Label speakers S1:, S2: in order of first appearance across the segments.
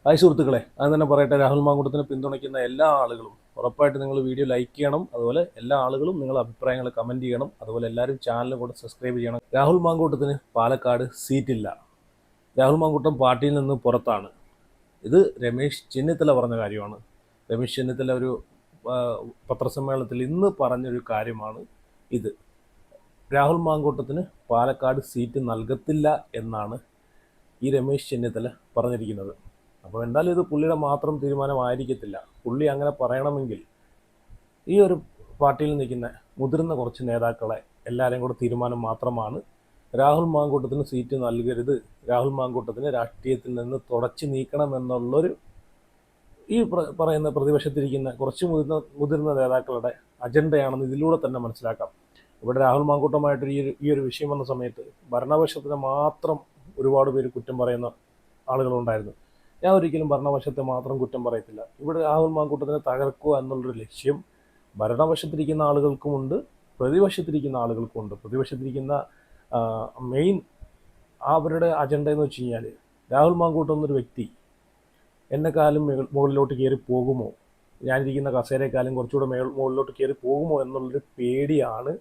S1: Hi സുഹൃത്തുക്കളെ, അത് തന്നെ പറയട്ടെ. രാഹുൽ മാങ്കൂട്ടത്തിനെ പിന്തുണയ്ക്കുന്ന എല്ലാ ആളുകളും ഉറപ്പായിട്ട് നിങ്ങൾ വീഡിയോ ലൈക്ക് ചെയ്യണം. അതുപോലെ എല്ലാ ആളുകളും നിങ്ങളുടെ അഭിപ്രായങ്ങൾ കമൻറ്റ് ചെയ്യണം. അതുപോലെ എല്ലാവരും ചാനൽ കൂടെ സബ്സ്ക്രൈബ് ചെയ്യണം. രാഹുൽ മാങ്കൂട്ടത്തിന് പാലക്കാട് സീറ്റില്ല. രാഹുൽ മാങ്കൂട്ടം പാർട്ടിയിൽ നിന്ന് പുറത്താണ്. ഇത് രമേശ് ചെന്നിത്തല പറഞ്ഞ കാര്യമാണ്. രമേശ് ചെന്നിത്തല ഒരു പത്രസമ്മേളനത്തിൽ ഇന്ന് പറഞ്ഞൊരു കാര്യമാണ് ഇത്. രാഹുൽ മാങ്കൂട്ടത്തിന് പാലക്കാട് സീറ്റ് നൽകത്തില്ല എന്നാണ് ഈ രമേശ് ചെന്നിത്തല പറഞ്ഞിരിക്കുന്നത്. അപ്പോൾ എന്തായാലും ഇത് പുള്ളിയുടെ മാത്രം തീരുമാനമായിരിക്കത്തില്ല. പുള്ളി അങ്ങനെ പറയണമെങ്കിൽ ഈ ഒരു പാർട്ടിയിൽ നിൽക്കുന്ന മുതിർന്ന കുറച്ച് നേതാക്കളെ എല്ലാവരെയും കൂടെ തീരുമാനം മാത്രമാണ്. രാഹുൽ മാങ്കൂട്ടത്തിന് സീറ്റ് നൽകരുത്, രാഹുൽ മാങ്കൂട്ടത്തിന് രാഷ്ട്രീയത്തിൽ നിന്ന് തുടച്ചു നീക്കണമെന്നുള്ളൊരു ഈ പറയുന്ന പ്രതിപക്ഷത്തിരിക്കുന്ന കുറച്ച് മുതിർന്ന നേതാക്കളുടെ അജണ്ടയാണെന്ന് ഇതിലൂടെ തന്നെ മനസ്സിലാക്കാം. ഇവിടെ രാഹുൽ മാങ്കൂട്ടമായിട്ട് ഈ ഒരു വിഷയം വന്ന സമയത്ത് ഭരണപക്ഷത്തിന് മാത്രം ഒരുപാട് പേര് കുറ്റം പറയുന്ന ആളുകളുണ്ടായിരുന്നു. ഞാൻ ഒരിക്കലും ഭരണപക്ഷത്തെ മാത്രം കുറ്റം പറയത്തില്ല. ഇവിടെ രാഹുൽ മാങ്കൂട്ടത്തിനെ തകർക്കുക എന്നുള്ളൊരു ലക്ഷ്യം ഭരണപക്ഷത്തിരിക്കുന്ന ആളുകൾക്കുമുണ്ട്, പ്രതിപക്ഷത്തിരിക്കുന്ന ആളുകൾക്കുമുണ്ട്. പ്രതിപക്ഷത്തിരിക്കുന്ന മെയിൻ അവരുടെ അജണ്ട എന്ന് വെച്ച് കഴിഞ്ഞാൽ രാഹുൽ മാങ്കൂട്ടം എന്നൊരു വ്യക്തി എന്നെക്കാളും മുകളിലോട്ട് കയറി പോകുമോ, ഞാനിരിക്കുന്ന കസേരയെക്കാളും കുറച്ചുകൂടെ മുകളിലോട്ട് കയറി പോകുമോ എന്നുള്ളൊരു പേടിയാണ്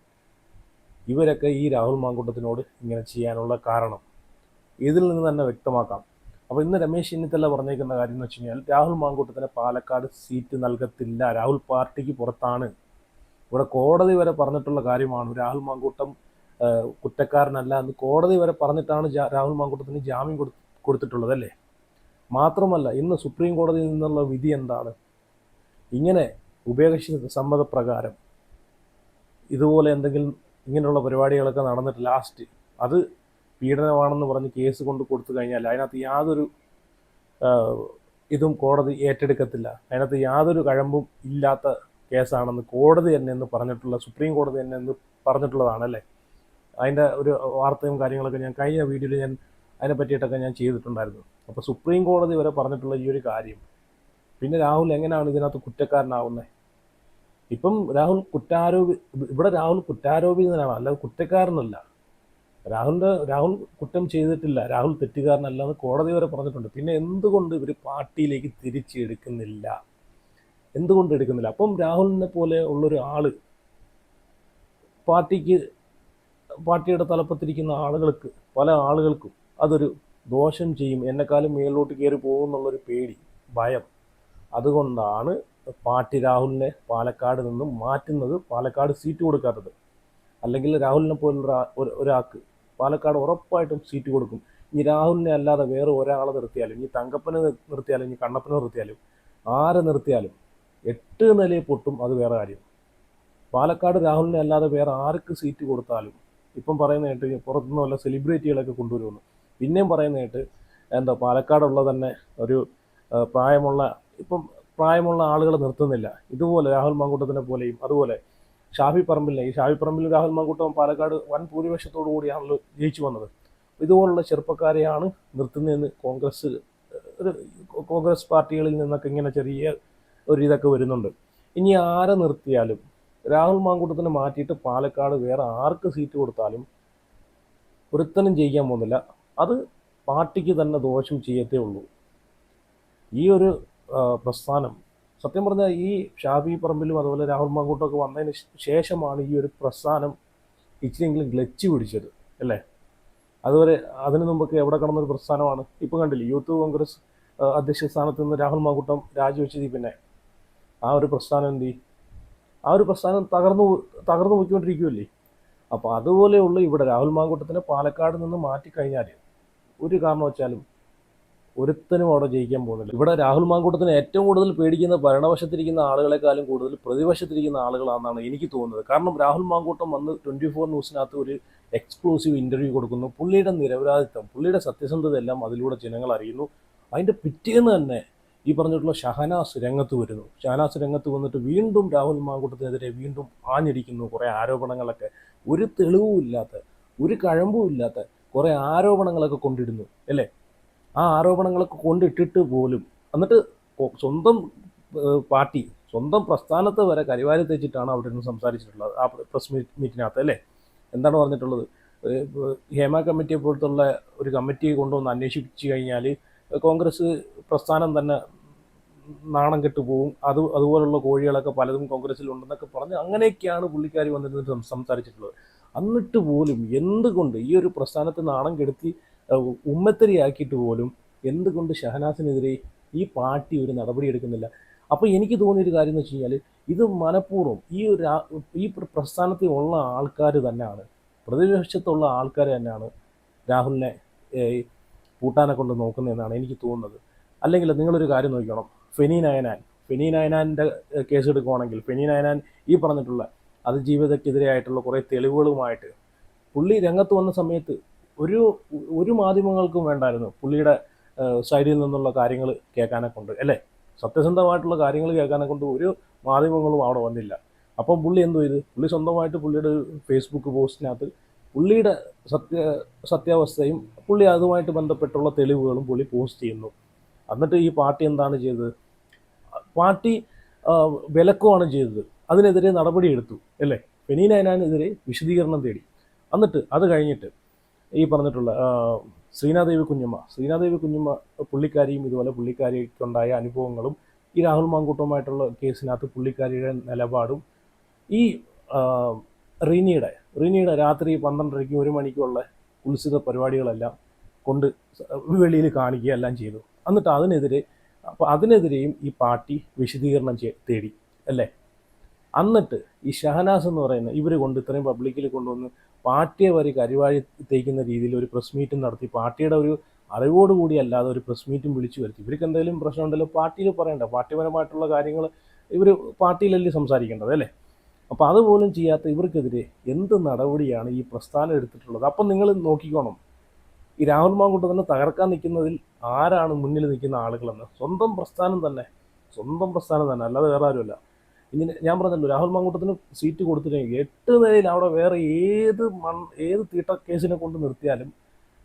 S1: ഇവരൊക്കെ ഈ രാഹുൽ മാങ്കൂട്ടത്തിനോട് ഇങ്ങനെ ചെയ്യാനുള്ള കാരണം. ഇതിൽ നിന്ന് തന്നെ വ്യക്തമാക്കാം. അപ്പോൾ ഇന്ന് രമേശ് ചെന്നിത്തല പറഞ്ഞേക്കുന്ന കാര്യം എന്ന് വെച്ച് കഴിഞ്ഞാൽ രാഹുൽ മാങ്കൂട്ടത്തിന് പാലക്കാട് സീറ്റ് നൽകത്തില്ല, രാഹുൽ പാർട്ടിക്ക് പുറത്താണ്. ഇവിടെ കോടതി വരെ പറഞ്ഞിട്ടുള്ള കാര്യമാണ്. രാഹുൽ മാങ്കൂട്ടം കുറ്റക്കാരനല്ല എന്ന് കോടതി വരെ പറഞ്ഞിട്ടാണ് രാഹുൽ മാങ്കൂട്ടത്തിന് ജാമ്യം കൊടുത്തിട്ടുള്ളത് അല്ലേ. മാത്രമല്ല ഇന്ന് സുപ്രീം കോടതിയിൽ നിന്നുള്ള വിധി എന്താണ്? ഇങ്ങനെ ഉഭയകക്ഷി സമ്മതപ്രകാരം ഇതുപോലെ എന്തെങ്കിലും ഇങ്ങനെയുള്ള പരിപാടികളൊക്കെ നടന്നിട്ട് ലാസ്റ്റ് അത് പീഡനമാണെന്ന് പറഞ്ഞ് കേസ് കൊടുത്തു കഴിഞ്ഞാൽ അതിനകത്ത് യാതൊരു ഇതും കോടതി ഏറ്റെടുക്കത്തില്ല. അതിനകത്ത് യാതൊരു കഴമ്പും ഇല്ലാത്ത കേസാണെന്ന് കോടതി തന്നെ എന്ന് പറഞ്ഞിട്ടുള്ള, സുപ്രീം കോടതി തന്നെ എന്ന് പറഞ്ഞിട്ടുള്ളതാണല്ലേ. അതിൻ്റെ ഒരു വാർത്തയും കാര്യങ്ങളൊക്കെ ഞാൻ കഴിഞ്ഞ വീഡിയോയിൽ ഞാൻ അതിനെ പറ്റിയിട്ടൊക്കെ ഞാൻ ചെയ്തിട്ടുണ്ടായിരുന്നു. അപ്പോൾ സുപ്രീം കോടതി വരെ പറഞ്ഞിട്ടുള്ള ഈ ഒരു കാര്യം പിന്നെ രാഹുൽ എങ്ങനെയാണ് ഇതിനകത്ത് കുറ്റക്കാരനാവുന്നത്? ഇപ്പം രാഹുൽ കുറ്റാരോപിതനാണ്, അല്ലാതെ കുറ്റക്കാരനല്ല. രാഹുൽ കുറ്റം ചെയ്തിട്ടില്ല, രാഹുൽ തെറ്റുകാരനല്ല എന്ന് കോടതി വരെ പറഞ്ഞിട്ടുണ്ട്. പിന്നെ എന്തുകൊണ്ട് ഇവർ പാർട്ടിയിലേക്ക് തിരിച്ചെടുക്കുന്നില്ല? എന്തുകൊണ്ട് എടുക്കുന്നില്ല? അപ്പം രാഹുലിനെ പോലെ ഉള്ളൊരു ആള് പാർട്ടിയുടെ തലപ്പത്തിരിക്കുന്ന ആളുകൾക്ക്, പല ആളുകൾക്കും അതൊരു ദോഷം ചെയ്യും, എന്നെക്കാളും മേളിലോട്ട് കയറി പോകുമെന്നുള്ളൊരു പേടി, ഭയം. അതുകൊണ്ടാണ് പാർട്ടി രാഹുലിനെ പാലക്കാട് നിന്നും മാറ്റുന്നത്, പാലക്കാട് സീറ്റ് കൊടുക്കാത്തത്. അല്ലെങ്കിൽ രാഹുലിനെ പോലുള്ള ഒരാൾക്ക് പാലക്കാട് ഉറപ്പായിട്ടും സീറ്റ് കൊടുക്കും. ഇനി രാഹുലിനെ അല്ലാതെ വേറെ ഒരാളെ നിർത്തിയാലും, ഇനി തങ്കപ്പനെ നിർത്തിയാലും, ഇനി കണ്ണപ്പനെ നിർത്തിയാലും, ആരെ നിർത്തിയാലും 8 നിലയിൽ പൊട്ടും, അത് വേറെ കാര്യം. പാലക്കാട് രാഹുലിനെ അല്ലാതെ വേറെ ആർക്ക് സീറ്റ് കൊടുത്താലും ഇപ്പം പറയുന്ന കേട്ട് പുറത്തുനിന്ന് വല്ല സെലിബ്രിറ്റികളൊക്കെ കൊണ്ടുവരുമെന്ന്. പിന്നെയും പറയുന്ന കേട്ട് എന്താ പാലക്കാടുള്ള തന്നെ ഒരു പ്രായമുള്ള ആളുകളെ നിർത്തുന്നില്ല. ഇതുപോലെ രാഹുൽ മാങ്കൂട്ടത്തിനെ പോലെയും അതുപോലെ ഷാഫി പറമ്പിൽ രാഹുൽ മാങ്കൂട്ടം പാലക്കാട് വൻ ഭൂരിപക്ഷത്തോടു കൂടിയാണല്ലോ ജയിച്ചു വന്നത്. ഇതുപോലുള്ള ചെറുപ്പക്കാരെയാണ് നിർത്തുന്നതെന്ന് കോൺഗ്രസ് പാർട്ടികളിൽ നിന്നൊക്കെ ഇങ്ങനെ ചെറിയ ഒരു ഇതൊക്കെ വരുന്നുണ്ട്. ഇനി ആരെ നിർത്തിയാലും രാഹുൽ മാങ്കൂട്ടത്തിനെ മാറ്റിയിട്ട് പാലക്കാട് വേറെ ആർക്ക് സീറ്റ് കൊടുത്താലും ഒരുത്തനും ജയിക്കാൻ പോകുന്നില്ല. അത് പാർട്ടിക്ക് തന്നെ ദോഷം ചെയ്യത്തേ ഉള്ളൂ. ഈ ഒരു പ്രസ്ഥാനം സത്യം പറഞ്ഞാൽ ഈ ഷാഫി പറമ്പിലും അതുപോലെ രാഹുൽ മാങ്കൂട്ടമൊക്കെ വന്നതിന് ശേഷമാണ് ഈ ഒരു പ്രസ്ഥാനം ഇച്ചിരിയെങ്കിലും ഗ്ലച്ച് പിടിച്ചത് അല്ലേ. അതുവരെ അതിനു മുമ്പൊക്കെ എവിടെ കിടന്നൊരു പ്രസ്ഥാനമാണ്. ഇപ്പം കണ്ടില്ലേ, യൂത്ത് കോൺഗ്രസ് അധ്യക്ഷ സ്ഥാനത്ത് നിന്ന് രാഹുൽ മാങ്കൂട്ടം രാജിവെച്ചത് പിന്നെ ആ ഒരു പ്രസ്ഥാനം ആ ഒരു പ്രസ്ഥാനം തകർന്നു പോയിക്കൊണ്ടിരിക്കുകയല്ലേ. അപ്പോൾ അതുപോലെയുള്ള ഇവിടെ രാഹുൽ മാങ്കൂട്ടത്തിനെ പാലക്കാട് നിന്ന് മാറ്റിക്കഴിഞ്ഞാൽ ഒരു കാരണവശാലും ഒരുത്തനും അവിടെ ജയിക്കാൻ പോകുന്നില്ല. ഇവിടെ രാഹുൽ മാങ്കൂട്ടത്തിന് ഏറ്റവും കൂടുതൽ പേടിക്കുന്ന ഭരണപക്ഷത്തിരിക്കുന്ന ആളുകളെക്കാളും കൂടുതൽ പ്രതിപക്ഷത്തിരിക്കുന്ന ആളുകളാണെന്നാണ് എനിക്ക് തോന്നുന്നത്. കാരണം രാഹുൽ മാങ്കൂട്ടം വന്ന് 24 ന്യൂസിനകത്ത് ഒരു എക്സ്ക്ലൂസീവ് ഇൻ്റർവ്യൂ കൊടുക്കുന്നു. പുള്ളിയുടെ നിരപരാധിത്വം, പുള്ളിയുടെ സത്യസന്ധത എല്ലാം അതിലൂടെ ജനങ്ങൾ അറിയുന്നു. അതിൻ്റെ പിറ്റേന്ന് തന്നെ ഈ പറഞ്ഞിട്ടുള്ള ഷഹനാസ് രംഗത്ത് വരുന്നു. ഷഹനാസ് രംഗത്ത് വന്നിട്ട് വീണ്ടും രാഹുൽ മാങ്കൂട്ടത്തിനെതിരെ വീണ്ടും ആഞ്ഞടിക്കുന്നു. കുറേ ആരോപണങ്ങളൊക്കെ, ഒരു തെളിവും ഇല്ലാത്ത, ഒരു കഴമ്പും ഇല്ലാത്ത കുറേ ആരോപണങ്ങളൊക്കെ കൊണ്ടിടുന്നു അല്ലേ. ആ ആരോപണങ്ങളൊക്കെ കൊണ്ടിട്ടിട്ട് പോലും എന്നിട്ട് സ്വന്തം പാർട്ടി, സ്വന്തം പ്രസ്ഥാനത്തെ വരെ കരിവാരി തേച്ചിട്ടാണ് അവിടെ നിന്ന് സംസാരിച്ചിട്ടുള്ളത് ആ പ്രസ് മീറ്റിനകത്ത് അല്ലേ. എന്താണ് പറഞ്ഞിട്ടുള്ളത്? ഹേമ കമ്മിറ്റിയെ പോലത്തുള്ള ഒരു കമ്മിറ്റിയെ കൊണ്ടുവന്ന് അന്വേഷിച്ച് കഴിഞ്ഞാൽ കോൺഗ്രസ് പ്രസ്ഥാനം തന്നെ നാണം കെട്ടു പോകും, അതുപോലുള്ള കോഴികളൊക്കെ പലതും കോൺഗ്രസ്സിലുണ്ടെന്നൊക്കെ പറഞ്ഞ് അങ്ങനെയൊക്കെയാണ് പുള്ളിക്കാരി വന്നിരുന്ന് സംസാരിച്ചിട്ടുള്ളത്. എന്നിട്ട് പോലും എന്തുകൊണ്ട് ഈ ഒരു പ്രസ്ഥാനത്തെ നാണം കെടുത്തി ഉമ്മത്തരിയാക്കിയിട്ട് പോലും എന്തുകൊണ്ട് ഷഹനാസിനെതിരെ ഈ പാർട്ടി ഒരു നടപടി എടുക്കുന്നില്ല? അപ്പോൾ എനിക്ക് തോന്നിയൊരു കാര്യം എന്ന് വെച്ച് കഴിഞ്ഞാൽ, ഇത് മനഃപൂർവ്വം ഈ പ്രസ്ഥാനത്തിൽ ഉള്ള ആൾക്കാർ തന്നെയാണ്, പ്രതിപക്ഷത്തുള്ള ആൾക്കാർ തന്നെയാണ് രാഹുലിനെ പൂട്ടാനെ കൊണ്ട് നോക്കുന്നതെന്നാണ് എനിക്ക് തോന്നുന്നത്. അല്ലെങ്കിൽ നിങ്ങളൊരു കാര്യം നോക്കണം, ഫെനി നയനാൻ്റെ കേസ് എടുക്കുവാണെങ്കിൽ ഫെനി നയനാൻ ഈ പറഞ്ഞിട്ടുള്ള അതിജീവിതക്കെതിരെയായിട്ടുള്ള കുറേ തെളിവുകളുമായിട്ട് പുള്ളി രംഗത്ത് വന്ന സമയത്ത് ഒരു മാധ്യമങ്ങൾക്കും വേണ്ടായിരുന്നു പുള്ളിയുടെ സൈഡിൽ നിന്നുള്ള കാര്യങ്ങൾ കേൾക്കാനെ കൊണ്ട്, അല്ലേ? സത്യസന്ധമായിട്ടുള്ള കാര്യങ്ങൾ കേൾക്കാനെ കൊണ്ട് ഒരു മാധ്യമങ്ങളും അവിടെ വന്നില്ല. അപ്പം പുള്ളി എന്തോ ചെയ്ത്, പുള്ളി സ്വന്തമായിട്ട് പുള്ളിയുടെ ഫേസ്ബുക്ക് പോസ്റ്റിനകത്ത് പുള്ളിയുടെ സത്യാവസ്ഥയും പുള്ളി അതുമായിട്ട് ബന്ധപ്പെട്ടുള്ള തെളിവുകളും പുള്ളി പോസ്റ്റ് ചെയ്യുന്നു. എന്നിട്ട് ഈ പാർട്ടി എന്താണ് ചെയ്തത്? പാർട്ടി വിലക്കുവാണ് ചെയ്തത്. അതിനെതിരെ നടപടിയെടുത്തു, അല്ലേ? ഫെനി നയനാനെതിരെ വിശദീകരണം തേടി. എന്നിട്ട് അത് കഴിഞ്ഞിട്ട് ഈ പറഞ്ഞിട്ടുള്ള ശ്രീനാദേവി കുഞ്ഞമ്മ പുള്ളിക്കാരിയും ഇതുപോലെ പുള്ളിക്കാരിക്കുണ്ടായ അനുഭവങ്ങളും ഈ രാഹുൽ മാങ്കൂട്ടവുമായിട്ടുള്ള കേസിനകത്ത് പുള്ളിക്കാരിയുടെ നിലപാടും ഈ റീനിയുടെ രാത്രി 12:30 1 മണിക്കുള്ള ഉത്സവ പരിപാടികളെല്ലാം കൊണ്ട് വെളിയിൽ കാണിക്കുക എല്ലാം ചെയ്തു. എന്നിട്ട് അതിനെതിരെയും ഈ പാർട്ടി വിശദീകരണം തേടി, അല്ലേ? എന്നിട്ട് ഈ ഷഹനാസ് എന്ന് പറയുന്ന ഇവർ കൊണ്ട് ഇത്രയും പബ്ലിക്കിൽ കൊണ്ടുവന്ന് പാർട്ടിയെ വരെ കരിവാഴി തേക്കുന്ന രീതിയിൽ ഒരു പ്രസ് മീറ്റും നടത്തി, പാർട്ടിയുടെ ഒരു അറിവോടുകൂടി അല്ലാതെ ഒരു പ്രസ് മീറ്റും വിളിച്ചു വരുത്തി. ഇവർക്ക് എന്തെങ്കിലും പ്രശ്നമുണ്ടല്ലോ പാർട്ടിയിൽ പറയണ്ട, പാർട്ടിപരമായിട്ടുള്ള കാര്യങ്ങൾ ഇവർ പാർട്ടിയിലല്ലേ സംസാരിക്കേണ്ടത്, അല്ലേ? അപ്പോൾ അതുപോലും ചെയ്യാത്ത ഇവർക്കെതിരെ എന്ത് നടപടിയാണ് ഈ പ്രസ്ഥാനം എടുത്തിട്ടുള്ളത്? അപ്പം നിങ്ങൾ നോക്കിക്കോണം, ഈ രാഹുൽ മാങ്കൂട്ടത്തിനെ തകർക്കാൻ നിൽക്കുന്നതിൽ ആരാണ് മുന്നിൽ നിൽക്കുന്ന ആളുകളെന്ന്. സ്വന്തം പ്രസ്ഥാനം തന്നെ, അല്ലാതെ വേറെ ആരുമല്ല. ഇങ്ങനെ ഞാൻ പറഞ്ഞല്ലോ, രാഹുൽ മാങ്കൂട്ടത്തിന് സീറ്റ് കൊടുത്തില്ലെങ്കിൽ 8 നിലയിൽ അവിടെ വേറെ ഏത് തീട്ട കേസിനെ കൊണ്ട് നിർത്തിയാലും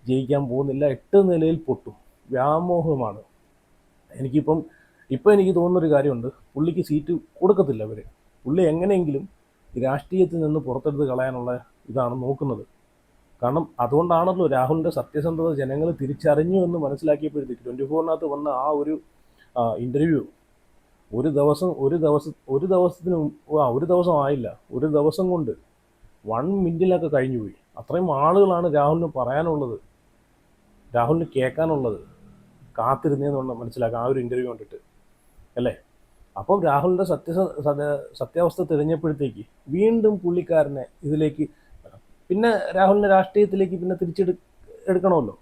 S1: ജയിക്കാൻ പോകുന്നില്ല. 8 നിലയിൽ പൊട്ടും. വ്യാമോഹമാണ്. ഇപ്പം എനിക്ക് തോന്നുന്നൊരു കാര്യമുണ്ട്, പുള്ളിക്ക് സീറ്റ് കൊടുക്കത്തില്ല അവർ. പുള്ളി എങ്ങനെയെങ്കിലും രാഷ്ട്രീയത്തിൽ നിന്ന് പുറത്തെടുത്ത് കളയാനുള്ള ഇതാണ് നോക്കുന്നത്. കാരണം അതുകൊണ്ടാണല്ലോ രാഹുലിൻ്റെ സത്യസന്ധത ജനങ്ങൾ തിരിച്ചറിഞ്ഞു എന്ന് മനസ്സിലാക്കിയപ്പോഴത്തേക്ക് 24-നകത്ത് വന്ന ആ ഒരു ഇൻ്റർവ്യൂ ഒരു ദിവസം ആയില്ല, ഒരു ദിവസം കൊണ്ട് 1 മിനിറ്റിലൊക്കെ കഴിഞ്ഞു പോയി. അത്രയും ആളുകളാണ് രാഹുലിന് പറയാനുള്ളത്, രാഹുലിന് കേൾക്കാനുള്ളത് കാത്തിരുന്നതെന്ന് മനസ്സിലാക്കാം ആ ഒരു ഇൻ്റർവ്യൂ കണ്ടിട്ട്, അല്ലേ? അപ്പം രാഹുലിൻ്റെ സത്യാവസ്ഥ തെളിഞ്ഞപ്പോഴത്തേക്ക് വീണ്ടും പുള്ളിക്കാരനെ ഇതിലേക്ക്, പിന്നെ രാഹുലിനെ രാഷ്ട്രീയത്തിലേക്ക് പിന്നെ എടുക്കണമല്ലോ.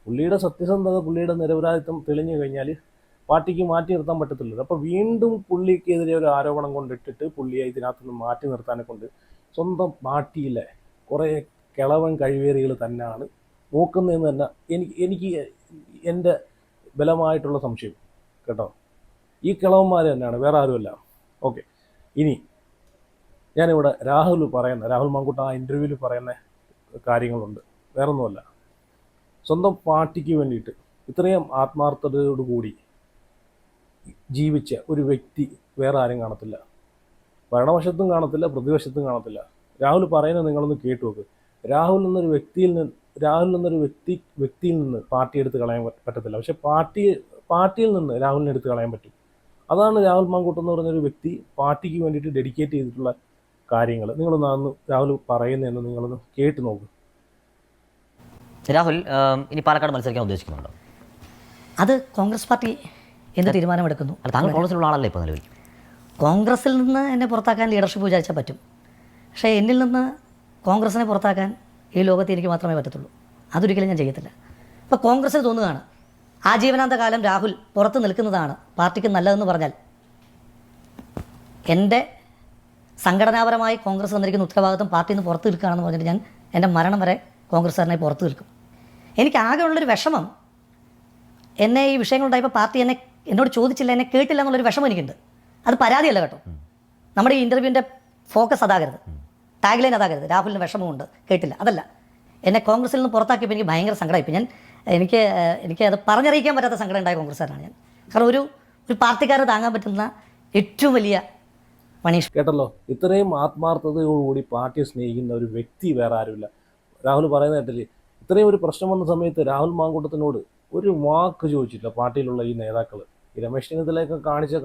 S1: പുള്ളിയുടെ സത്യസന്ധത, പുള്ളിയുടെ നിരപരാധിത്വം തെളിഞ്ഞു കഴിഞ്ഞാൽ പാർട്ടിക്ക് മാറ്റി നിർത്താൻ പറ്റത്തില്ലല്ലോ. അപ്പോൾ വീണ്ടും പുള്ളിക്കെതിരെ ഒരു ആരോപണം കൊണ്ടിട്ടിട്ട് പുള്ളിയെ ഇതിനകത്തുനിന്ന് മാറ്റി നിർത്താനെ കൊണ്ട് സ്വന്തം പാർട്ടിയിലെ കുറേ കിളവൻ കഴിവേറികൾ തന്നെയാണ് നോക്കുന്നതെന്ന് തന്നെ എനിക്ക് എൻ്റെ ബലമായിട്ടുള്ള സംശയം കേട്ടോ. ഈ കിളവന്മാർ തന്നെയാണ്, വേറെ ആരുമല്ല. ഓക്കെ, ഇനി ഞാനിവിടെ രാഹുൽ മാങ്കൂട്ട ആ ഇൻ്റർവ്യൂവിൽ പറയുന്ന കാര്യങ്ങളുണ്ട്. വേറൊന്നുമല്ല, സ്വന്തം പാർട്ടിക്ക് വേണ്ടിയിട്ട് ഇത്രയും ആത്മാർത്ഥതയോടുകൂടി ജീവിച്ച ഒരു വ്യക്തി വേറെ ആരും കാണത്തില്ല. ഭരണവശത്തും കാണത്തില്ല, പ്രതിപക്ഷത്തും കാണത്തില്ല. രാഹുൽ പറയുന്നത് നിങ്ങളൊന്ന് കേട്ടു നോക്ക്. രാഹുൽ എന്നൊരു വ്യക്തിയിൽ നിന്ന് പാർട്ടി എടുത്ത് കളയാൻ പറ്റത്തില്ല, പക്ഷെ പാർട്ടിയിൽ നിന്ന് രാഹുലിനെ എടുത്ത് കളയാൻ പറ്റും. അതാണ് രാഹുൽ മാങ്കൂട്ടം എന്ന് പറയുന്നൊരു വ്യക്തി പാർട്ടിക്ക് വേണ്ടിയിട്ട് ഡെഡിക്കേറ്റ് ചെയ്തിട്ടുള്ള കാര്യങ്ങൾ. നിങ്ങളൊന്ന് രാഹുൽ പറയുന്നതെന്ന് നിങ്ങളൊന്ന് കേട്ട് നോക്ക്.
S2: രാഹുൽ ഇനി പാലക്കാട് മത്സരിക്കാൻ ഉദ്ദേശിക്കുന്നുണ്ടോ?
S3: അത് കോൺഗ്രസ് പാർട്ടി എന്ത് തീരുമാനമെടുക്കുന്നു?
S2: താങ്കൾ കോൺഗ്രസിലുള്ള ആളല്ലേ ഇപ്പോൾ നിലവിൽ?
S3: കോൺഗ്രസിൽ നിന്ന് എന്നെ പുറത്താക്കാൻ ലീഡർഷിപ്പ് വിചാരിച്ചാൽ പറ്റും, പക്ഷേ എന്നിൽ നിന്ന് കോൺഗ്രസിനെ പുറത്താക്കാൻ ഈ ലോകത്ത് എനിക്ക് മാത്രമേ പറ്റത്തുള്ളൂ. അതൊരിക്കലും ഞാൻ ചെയ്യത്തില്ല. ഇപ്പോൾ കോൺഗ്രസ്സിൽ തോന്നുകയാണ് ആജീവനാന്ത കാലം രാഹുൽ പുറത്ത് നിൽക്കുന്നതാണ് പാർട്ടിക്ക് നല്ലതെന്ന് പറഞ്ഞാൽ, എൻ്റെ സംഘടനാപരമായി കോൺഗ്രസ് വന്നിരിക്കുന്ന ഉത്തരവാദിത്വം പാർട്ടിയിൽ നിന്ന് പുറത്ത് നിൽക്കുകയാണെന്ന് പറഞ്ഞിട്ട് ഞാൻ എൻ്റെ മരണം വരെ കോൺഗ്രസ്സുകാരനായി പുറത്ത് നിൽക്കും. എനിക്ക് ആകെയുള്ളൊരു വിഷമം, എന്നെ ഈ വിഷയങ്ങളുണ്ടായപ്പോൾ പാർട്ടി എന്നോട് ചോദിച്ചില്ല, എന്നെ കേട്ടില്ല എന്നുള്ളൊരു വിഷമം എനിക്കുണ്ട്. അത് പരാതിയല്ല കേട്ടോ. നമ്മുടെ ഈ ഇൻ്റർവ്യൂവിൻ്റെ ഫോക്കസ് അതാകരുത്, ടാഗ്ലൈൻ അതാകരുത്. രാഹുലിന് വിഷമമുണ്ട്, കേട്ടില്ല, അതല്ല. എന്നെ കോൺഗ്രസിൽ നിന്ന് പുറത്താക്കിയപ്പോൾ എനിക്ക് ഭയങ്കര സങ്കടമായി. എനിക്ക് അത് പറഞ്ഞറിയിക്കാൻ പറ്റാത്ത സങ്കടം ഉണ്ടായ കോൺഗ്രസ്സുകാരാണ് ഞാൻ. കാരണം ഒരു പാർട്ടിക്കാരെ താങ്ങാൻ പറ്റുന്ന ഏറ്റവും വലിയ പണീഷ്.
S1: കേട്ടല്ലോ, ഇത്രയും ആത്മാർത്ഥതയോടുകൂടി പാർട്ടിയെ സ്നേഹിക്കുന്ന ഒരു വ്യക്തി വേറെ ആരുമില്ല. രാഹുൽ പറയുന്ന കേട്ടില്ലേ, ഇത്രയും ഒരു പ്രശ്നം വന്ന സമയത്ത് രാഹുൽ മാങ്കൂട്ടത്തിനോട് ഒരു വാക്ക് ചോദിച്ചില്ല പാർട്ടിയിലുള്ള ഈ നേതാക്കൾ. ഈ രമേശ് ചെന്നിത്തലയൊക്കെ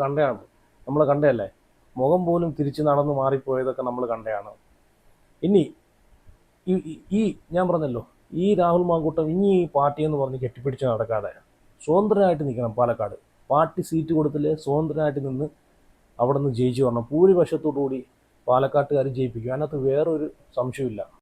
S1: കണ്ടതാണ്, നമ്മൾ കണ്ടതല്ലേ. മുഖം പോലും തിരിച്ച് നടന്ന് മാറിപ്പോയതൊക്കെ നമ്മൾ കണ്ടതാണ്. ഇനി ഈ ഞാൻ പറഞ്ഞല്ലോ, ഈ രാഹുൽ മാങ്കൂട്ടം ഇനി ഈ പാർട്ടി എന്ന് പറഞ്ഞ് കെട്ടിപ്പിടിച്ച് നടക്കാതെ സ്വതന്ത്രനായിട്ട് നിൽക്കണം. പാലക്കാട് പാർട്ടി സീറ്റ് കൊടുത്തില്ലേ, സ്വതന്ത്രനായിട്ട് നിന്ന് അവിടെ നിന്ന് ജയിച്ചു വരണം. ഭൂരിപക്ഷത്തോടു കൂടി പാലക്കാട്ടുകാർ ജയിപ്പിക്കും. അതിനകത്ത് വേറൊരു സംശയമില്ല.